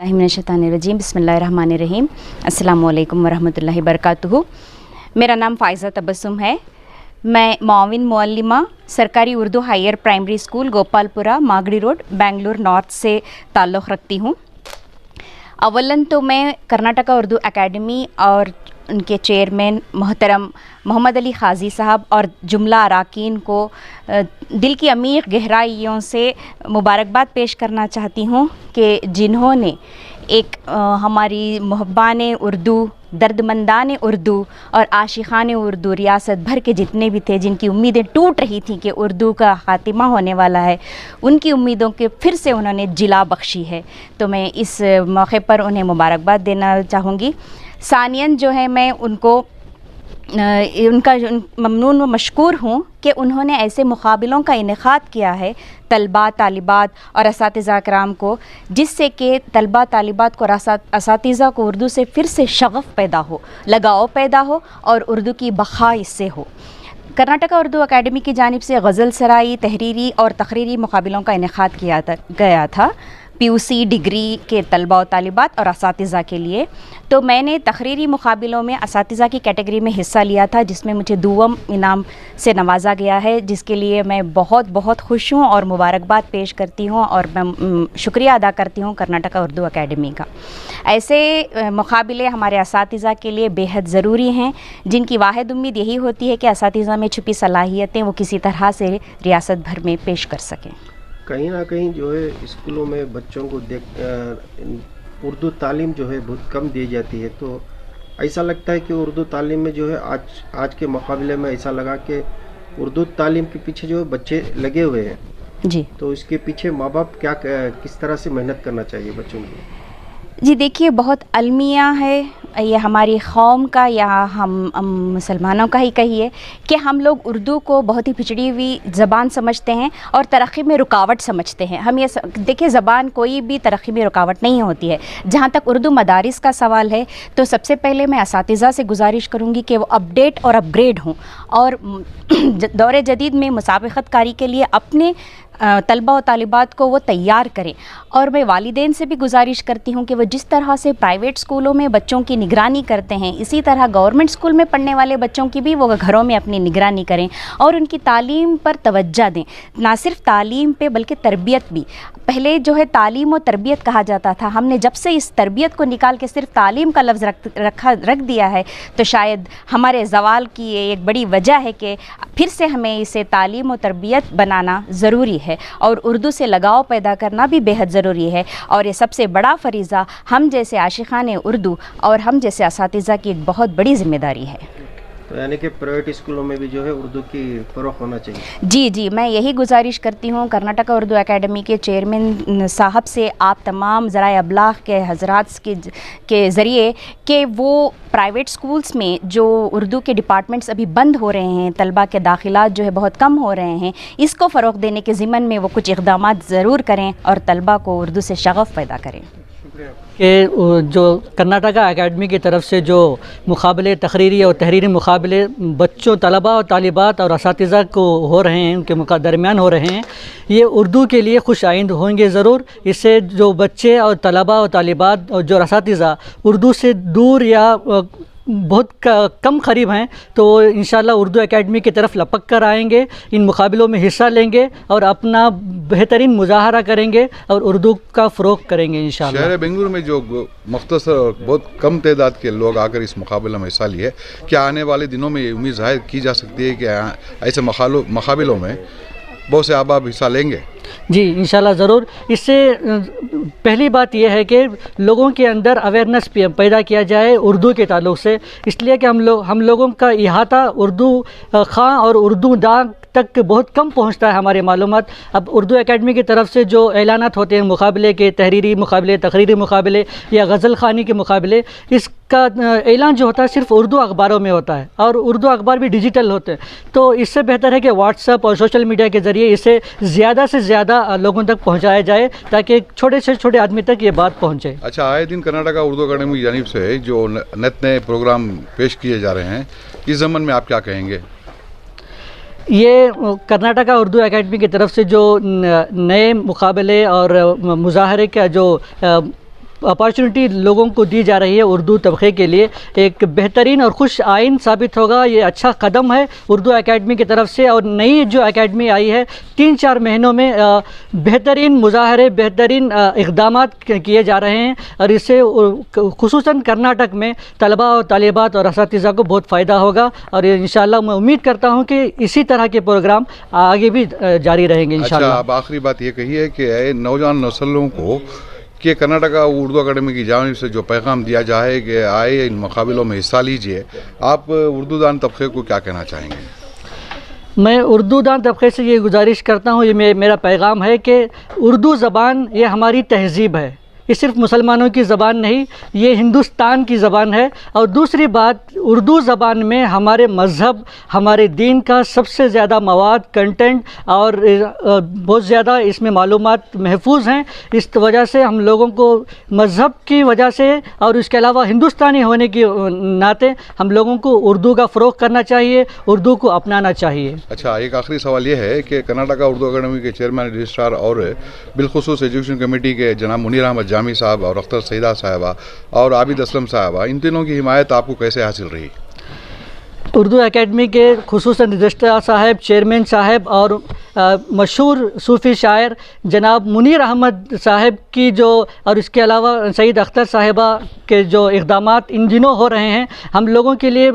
रजीम बिस्मिल्लाहिर्रहमानिर्रहीम अस्सलामु अलैकुम वरहमतुल्लाहि वबरकातुहू। मेरा नाम फ़ाइज़ा तबस्सुम है। मैं मुआविन मुअल्लिमा सरकारी Urdu higher primary school Gopalpura Magadi road Bengaluru north से ताल्लुक़ रखती हूँ। अवलन तो मैं कर्नाटका उर्दू एकेडमी और उनके चेयरमैन मोहतरम मोहम्मद अली ख़ाज़ी साहब और जुमला अराकीन को दिल की अमीर गहराइयों से मुबारकबाद पेश करना चाहती हूँ कि जिन्होंने एक हमारी मुहब्बान उर्दू, दर्दमंदान उर्दू और आशिक़ान उर्दू रियासत भर के जितने भी थे जिनकी उम्मीदें टूट रही थी कि उर्दू का ख़ात्मा होने वाला है, उनकी उम्मीदों के फिर से उन्होंने जिला बख्शी है। तो मैं इस मौके पर उन्हें मुबारकबाद देना चाहूँगी। सानियन जो है मैं उनको उनका ममनून व मशकूर हूँ कि उन्होंने ऐसे मुक़ाबलों का इनेक़ाद किया है तलबा तालिबात और असातिज़ा कराम को, जिससे कि तलबा तालिबात को और असातिज़ा को उर्दू से फिर से शग़फ़ पैदा हो, लगाव पैदा हो और उर्दू की बक़ा इससे हो। कर्नाटका उर्दू एकेडमी की जानिब से गज़ल सराई, तहरीरी और तक़रीरी मुक़ाबलों का इनेक़ाद किया गया था पीयूसी डिग्री के तलबा और तालिबात और असातिज़ा के लिए। तो मैंने तक़रीरी मुक़ाबलों में असातिज़ा की कैटेगरी में हिस्सा लिया था, जिसमें मुझे दुआम इनाम से नवाजा गया है, जिसके लिए मैं बहुत बहुत खुश हूँ और मुबारकबाद पेश करती हूँ और मैं शुक्रिया अदा करती हूँ कर्नाटका उर्दू एकेडमी का। ऐसे मुक़ाबले हमारे असातिज़ा के लिए बेहद ज़रूरी हैं, जिनकी वाहिद उम्मीद यही होती है कि असातिज़ा में छुपी सलाहियतें वो किसी तरह से रियासत भर में पेश कर सकें। कहीं ना कहीं जो है स्कूलों में बच्चों को उर्दू तालीम जो है बहुत कम दी जाती है, तो ऐसा लगता है कि उर्दू तालीम में जो है आज के मुकाबले में ऐसा लगा कि उर्दू तालीम के पीछे जो बच्चे लगे हुए हैं जी, तो इसके पीछे माँ बाप किस तरह से मेहनत करना चाहिए बच्चों की? जी देखिए, बहुत अलमिया है ये हमारी कौम का या हम मुसलमानों का ही कहिए कि हम लोग उर्दू को बहुत ही पिछड़ी हुई ज़बान समझते हैं और तरक्की में रुकावट समझते हैं। हम ये देखिए, ज़बान कोई भी तरक्की में रुकावट नहीं होती है। जहाँ तक उर्दू मदारिस का सवाल है, तो सबसे पहले मैं असातिज़ा से गुजारिश करूँगी कि वो अपडेट और अपग्रेड हों और दौर जदीद में मुसाबक़त कारी के लिए अपने तलबा और तालिबात को वो तैयार करें। और मैं वालिदैन से भी गुजारिश करती हूँ कि वो जिस तरह से प्राइवेट स्कूलों में बच्चों की निगरानी करते हैं, इसी तरह गवर्नमेंट स्कूल में पढ़ने वाले बच्चों की भी वो घरों में अपनी निगरानी करें और उनकी तालीम पर तवज्जो दें। ना सिर्फ तालीम पे बल्कि तरबियत भी। पहले जो है तालीम और तरबियत कहा जाता था, हमने जब से इस तरबियत को निकाल के सिर्फ तालीम का लफ्ज़ रख दिया है, तो शायद हमारे ज़वाल की ये एक बड़ी वजह है कि फिर से हमें इसे तालीम और तरबियत बनाना ज़रूरी है और उर्दू से लगाव पैदा करना भी बेहद ज़रूरी है। और ये सबसे बड़ा फ़रीज़ा हम जैसे आशिक़ान उर्दू और हम जैसे असातिज़ा की एक बहुत बड़ी ज़िम्मेदारी है। तो यानी कि प्राइवेट स्कूलों में भी जो है उर्दू की फ़रोग़ होना चाहिए। जी, मैं यही गुजारिश करती हूँ कर्नाटका उर्दू एकेडमी के चेयरमैन साहब से, आप तमाम ज़राए अबलाग़ के हज़रात के ज़रिए कि वो प्राइवेट स्कूल्स में जो उर्दू के डिपार्टमेंट्स अभी बंद हो रहे हैं, तलबा के दाखिलात जो है बहुत कम हो रहे हैं, इसको फ़रोग़ देने के ज़िम्मन में वो कुछ इक़दामात ज़रूर करें और तलबा को उर्दू से शग़फ़ पैदा करें। कि जो कर्नाटका एकेडमी की तरफ से जो मुक़ाबले तक़रीरी और तहरीरी मुक़ाबले बच्चों, तलबा और तालिबात और असातिज़ा को हो रहे हैं, उनके दरमियान हो रहे हैं, ये उर्दू के लिए खुश आइंद होंगे ज़रूर। इससे जो बच्चे और तलबा और तालिबात और जो असातिज़ा उर्दू से दूर या बहुत कम क़रीब हैं, तो इंशाअल्लाह उर्दू एकेडमी की तरफ लपक कर आएंगे, इन मुक़ाबलों में हिस्सा लेंगे और अपना बेहतरीन मुज़ाहरा करेंगे और उर्दू का फ़रोग़ करेंगे इंशाअल्लाह। शहर बेंगलुरु में जो मुख्तसर बहुत कम तादाद के लोग आकर इस मुक़ाबले में हिस्सा लिए, क्या आने वाले दिनों में उम्मीद ज़ाहिर की जा सकती है कि ऐसे मुक़ाबलों में बहुत से अहबाब हिस्सा लेंगे? जी इंशाल्लाह ज़रूर। इससे पहली बात यह है कि लोगों के अंदर अवेयरनेस पैदा किया जाए उर्दू के ताल्लुक़ से, इसलिए कि हम लोगों का इहाता उर्दू ख़ां और उर्दू दाग तक बहुत कम पहुंचता है हमारे मालूमात। अब उर्दू एकेडमी की तरफ से जो ऐलानात होते हैं मुक़ाबले के, तहरीरी मुक़ाबले, तक़रीरी मुक़ाबले या गज़ल ख़ानी के मुक़ाबले, इसका ऐलान जो होता है सिर्फ़ उर्दू अखबारों में होता है और उर्दू अखबार भी डिजिटल होते हैं। तो इससे बेहतर है कि व्हाट्सएप और सोशल मीडिया के ज़रिए इसे ज़्यादा से ज़्यादा लोगों तक पहुँचाया जाए ताकि छोटे से छोटे आदमी तक ये बात पहुँचे। अच्छा, आए दिन कर्नाटका उर्दू अकेडमी की जानिब से जो नए प्रोग्राम पेश किए जा रहे हैं, इस ज़मन में आप क्या कहेंगे? ये कर्नाटका उर्दू एकेडमी की तरफ से जो नए मुक़ाबले और मुज़ाहरे का जो अपॉर्चुनिटी लोगों को दी जा रही है उर्दू तबके के लिए एक बेहतरीन और खुश आइन साबित होगा। ये अच्छा कदम है उर्दू एकेडमी की तरफ से। और नई जो एकेडमी आई है 3-4 महीनों में बेहतरीन मुजाहरे, बेहतरीन इक़दामात किए जा रहे हैं और इससे खुसूसन कर्नाटक में तलबा और तालिबात और असातिज़ा को बहुत फ़ायदा होगा। और इंशाअल्लाह मैं उम्मीद करता हूँ कि इसी तरह के प्रोग्राम आगे भी जारी रहेंगे इंशाअल्लाह। अच्छा, अब आखिरी बात ये कही है कि नौजवान नस्लों को कि कर्नाटका उर्दू अकेडमी की जानिब से जो पैगाम दिया जाए कि आए इन मुकाबलों में हिस्सा लीजिए, आप उर्दू दान तबके को क्या कहना चाहेंगे? मैं उर्दू दान तबके से ये गुजारिश करता हूँ, ये मेरा पैगाम है कि उर्दू ज़बान ये हमारी तहज़ीब है। ये सिर्फ मुसलमानों की ज़बान नहीं, ये हिंदुस्तान की ज़बान है। और दूसरी बात, उर्दू ज़बान में हमारे मज़हब, हमारे दीन का सबसे ज़्यादा मवाद, कंटेंट और बहुत ज़्यादा इसमें मालूमात महफूज हैं। इस वजह से हम लोगों को मज़हब की वजह से और इसके अलावा हिंदुस्तानी होने के नाते हम लोगों को उर्दू का फ़रोग़ करना चाहिए, उर्दू को अपनाना चाहिए। अच्छा, एक आखिरी सवाल ये है कि कर्नाटका उर्दू अकेडमी के चेयरमैन, रजिस्ट्रार और बिलखुसूस एजुकेशन कमेटी के जनाब मुनीर अहमद जामी साहब और अख्तर सईदा साहबा और आबिद असलम साहबा, इन तीनों की हिमायत आपको कैसे हासिल रही? उर्दू एकेडमी के खुसूसन रजिस्ट्रार साहब, चेयरमैन साहब और मशहूर सूफ़ी शायर जनाब मुनीर अहमद साहब की जो और इसके अलावा सईद अख्तर साहिबा के जो इक़दामात इन दिनों हो रहे हैं हम लोगों के लिए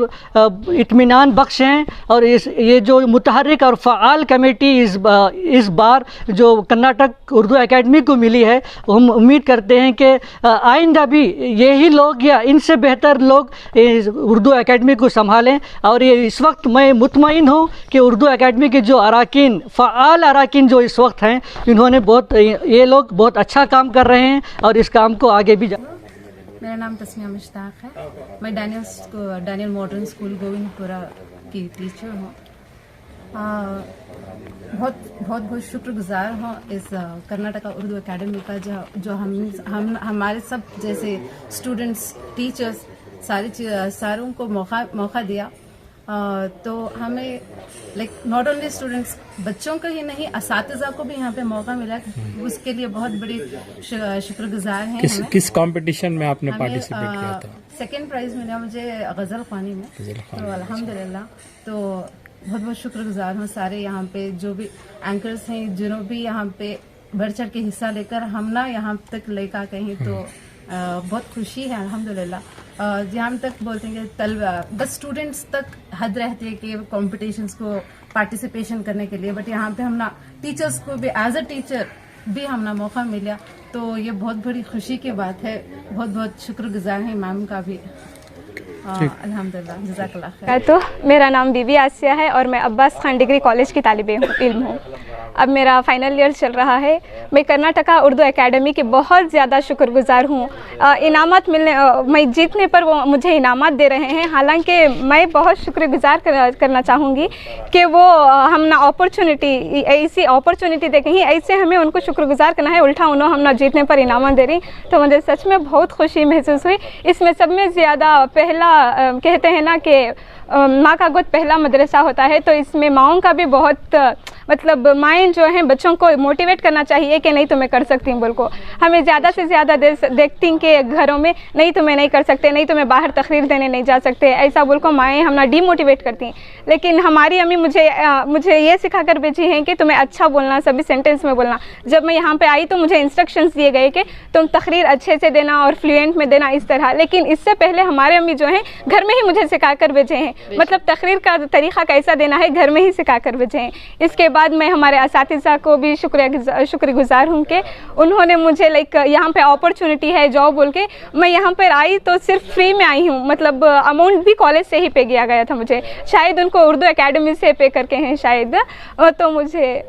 इत्मीनान बख्श हैं। और ये जो मुतहर्रिक और फ़आल कमेटी इस बार जो कर्नाटक उर्दू एकेडमी को मिली है, हम उम्मीद करते हैं कि आइंदा भी यही लोग या इनसे बेहतर लोग उर्दू एकेडमी को संभालें। और ये इस वक्त मैं मुतमईन हूँ कि उर्दू एकेडमी के जो अराकीन, फ़आल अराकीन जो इस वक्त हैं, इन्होंने ये लोग बहुत अच्छा काम कर रहे हैं और इस काम को आगे भी मेरा नाम तस्मिया मुश्ताक है। मैं डैनियल मॉडर्न स्कूल गोविंदपुरा की टीचर हूँ। बहुत शुक्रगुजार हूँ इस कर्नाटका उर्दू एकेडमी का जो हम हमारे सब जैसे स्टूडेंट्स, टीचर्स सारों को मौका दिया। तो हमें नॉट ओनली स्टूडेंट्स, बच्चों का ही नहीं, असातिज़ा को भी यहाँ पे मौका मिला, उसके लिए बहुत बड़ी शुक्रगुजार हैं। किस कंपटीशन में आपने पार्टिसिपेट किया था? सेकंड प्राइज मिला मुझे गज़ल ख़वानी में, तो अल्हम्दुलिल्लाह। तो बहुत शुक्रगुजार हूँ सारे यहाँ पे जो भी एंकर्स हैं, जिन्होंने भी यहाँ पे बढ़ चढ़ के हिस्सा लेकर हम ना यहाँ तक लेकर कहीं, तो बहुत खुशी है अल्हम्दुलिल्लाह। जहाँ तक बोलते हैं कि बस स्टूडेंट्स तक हद रहती है कि कॉम्पिटिशन्स को पार्टिसिपेशन करने के लिए, बट यहाँ पे हम ना टीचर्स को भी एज अ टीचर भी हम ना मौका मिला, तो ये बहुत बड़ी खुशी की बात है। बहुत शुक्रगुजार हैं मैम का भी। अल्हम्दुलिल्लाह, जज़ाकल्लाह खैर। तो मेरा नाम बीबी आसिया है और मैं अब्बास खान डिग्री कॉलेज की तालिबे इल्म हूँ। अब मेरा फाइनल ईयर चल रहा है। मैं कर्नाटका उर्दू एकेडमी की बहुत ज़्यादा शुक्रगुजार हूँ। इनामत मिलने, मैं जीतने पर वो मुझे इनामत दे रहे हैं। हालांकि मैं बहुत शुक्रगुजार करना चाहूँगी कि वो हम ना ऐसी अपॉर्चुनिटी दे कहीं ऐसे हमें उनको शुक्रगुजार करना है, उल्टा उन्होंने हम ना जीतने पर इनामत दे रही, तो मुझे सच में बहुत खुशी महसूस हुई। इसमें सब में ज़्यादा पहला कहते हैं ना कि माँ का गोद पहला मदरसा होता है, तो इसमें माँओं का भी बहुत मतलब माएँ जो हैं बच्चों को मोटिवेट करना चाहिए कि नहीं तुम्हें कर सकती बोल को। हमें ज़्यादा से ज़्यादा देखती हैं कि घरों में नहीं तुम्हें नहीं कर सकते, नहीं तुम्हें बाहर तकरीर देने नहीं जा सकते, ऐसा बोल को माएँ हम ना डीमोटिवेट करती हैं। लेकिन हमारी अम्मी मुझे ये सिखा कर भेजी हैं कि तुम्हें अच्छा बोलना, सभी सेंटेंस में बोलना। जब मैं यहाँ पे आई तो मुझे इंस्ट्रक्शंस दिए गए कि तुम तकरीर अच्छे से देना और फ्लुएंट में देना, इस तरह। लेकिन इससे पहले हमारे अम्मी जो हैं घर में ही मुझे सिखा कर भेजे हैं, मतलब तकरीर का तरीक़ा कैसा देना है घर में ही सिखा कर भेजे हैं। इसके बाद मैं हमारे असातिज़ा को भी शुक्रगुजार हूँ कि उन्होंने मुझे यहाँ पे अपॉर्चुनिटी है जॉब बोल के। मैं यहाँ पर आई तो सिर्फ फ्री में आई हूँ, मतलब अमाउंट भी कॉलेज से ही पे किया गया था मुझे, शायद उनको उर्दू एकेडमी से पे करके हैं शायद, तो मुझे